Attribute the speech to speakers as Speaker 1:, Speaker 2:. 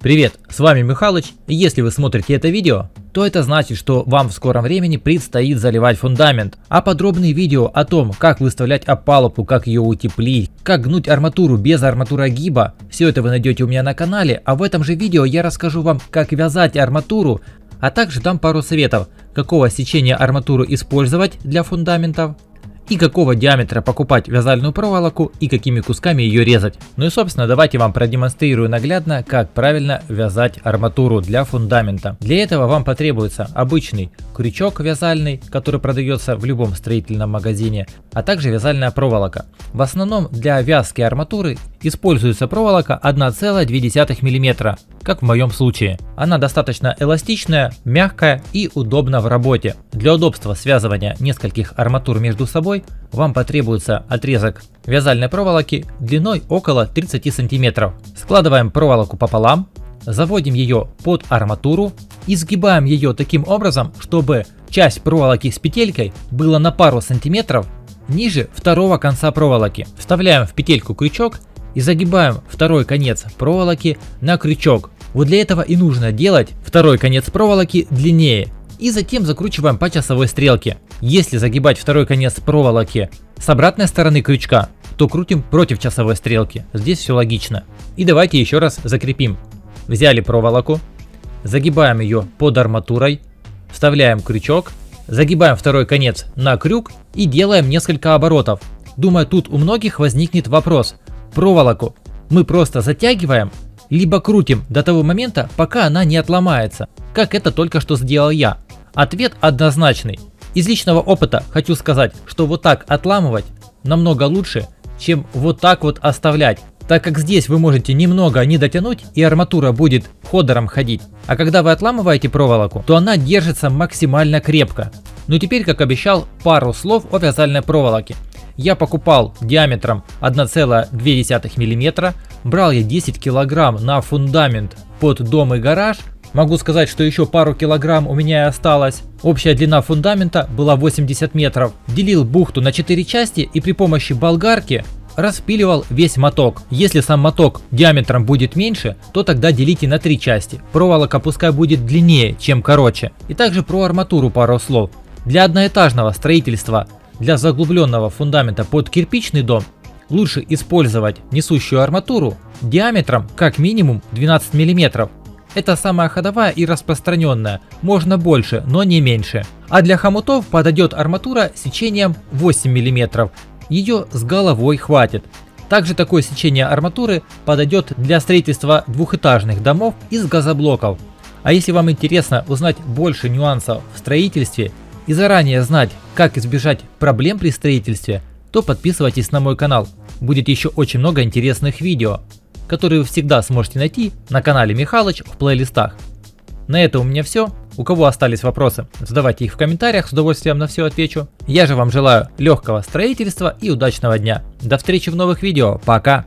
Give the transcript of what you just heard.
Speaker 1: Привет, с вами Михалыч, и если вы смотрите это видео, то это значит, что вам в скором времени предстоит заливать фундамент. А подробные видео о том, как выставлять опалубку, как ее утеплить, как гнуть арматуру без арматурогиба, все это вы найдете у меня на канале, а в этом же видео я расскажу вам, как вязать арматуру, а также дам пару советов, какого сечения арматуру использовать для фундаментов, и какого диаметра покупать вязальную проволоку и какими кусками ее резать. Ну и собственно давайте вам продемонстрирую наглядно, как правильно вязать арматуру для фундамента. Для этого вам потребуется обычный крючок вязальный, который продается в любом строительном магазине, а также вязальная проволока. В основном для вязки арматуры используется проволока 1,2 мм, как в моем случае. Она достаточно эластичная, мягкая и удобна в работе. Для удобства связывания нескольких арматур между собой вам потребуется отрезок вязальной проволоки длиной около 30 см. Складываем проволоку пополам, заводим ее под арматуру и сгибаем ее таким образом, чтобы часть проволоки с петелькой была на пару сантиметров ниже второго конца проволоки. Вставляем в петельку крючок и загибаем второй конец проволоки на крючок. Вот для этого и нужно делать второй конец проволоки длиннее. И затем закручиваем по часовой стрелке. Если загибать второй конец проволоки с обратной стороны крючка, то крутим против часовой стрелки. Здесь все логично. И давайте еще раз закрепим. Взяли проволоку, загибаем ее под арматурой, вставляем крючок, загибаем второй конец на крюк и делаем несколько оборотов. Думаю, тут у многих возникнет вопрос. Проволоку мы просто затягиваем, либо крутим до того момента, пока она не отломается, как это только что сделал я. Ответ однозначный. Из личного опыта хочу сказать, что вот так отламывать намного лучше, чем вот так вот оставлять, так как здесь вы можете немного не дотянуть и арматура будет ходором ходить. А когда вы отламываете проволоку, то она держится максимально крепко. Ну и теперь, как обещал, пару слов о вязальной проволоке. Я покупал диаметром 1,2 мм, брал я 10 кг на фундамент под дом и гараж. Могу сказать, что еще пару килограмм у меня и осталось. Общая длина фундамента была 80 метров. Делил бухту на 4 части и при помощи болгарки распиливал весь моток. Если сам моток диаметром будет меньше, то тогда делите на 3 части. Проволока пускай будет длиннее, чем короче. И также про арматуру пару слов. Для одноэтажного строительства, для заглубленного фундамента под кирпичный дом, лучше использовать несущую арматуру диаметром как минимум 12 мм. Это самая ходовая и распространенная, можно больше, но не меньше. А для хомутов подойдет арматура сечением 8 мм, ее с головой хватит. Также такое сечение арматуры подойдет для строительства двухэтажных домов из газоблоков. А если вам интересно узнать больше нюансов в строительстве и заранее знать, как избежать проблем при строительстве, то подписывайтесь на мой канал. Будет еще очень много интересных видео, которые вы всегда сможете найти на канале Михалыч в плейлистах. На этом у меня все. У кого остались вопросы, задавайте их в комментариях, с удовольствием на все отвечу. Я же вам желаю легкого строительства и удачного дня. До встречи в новых видео. Пока!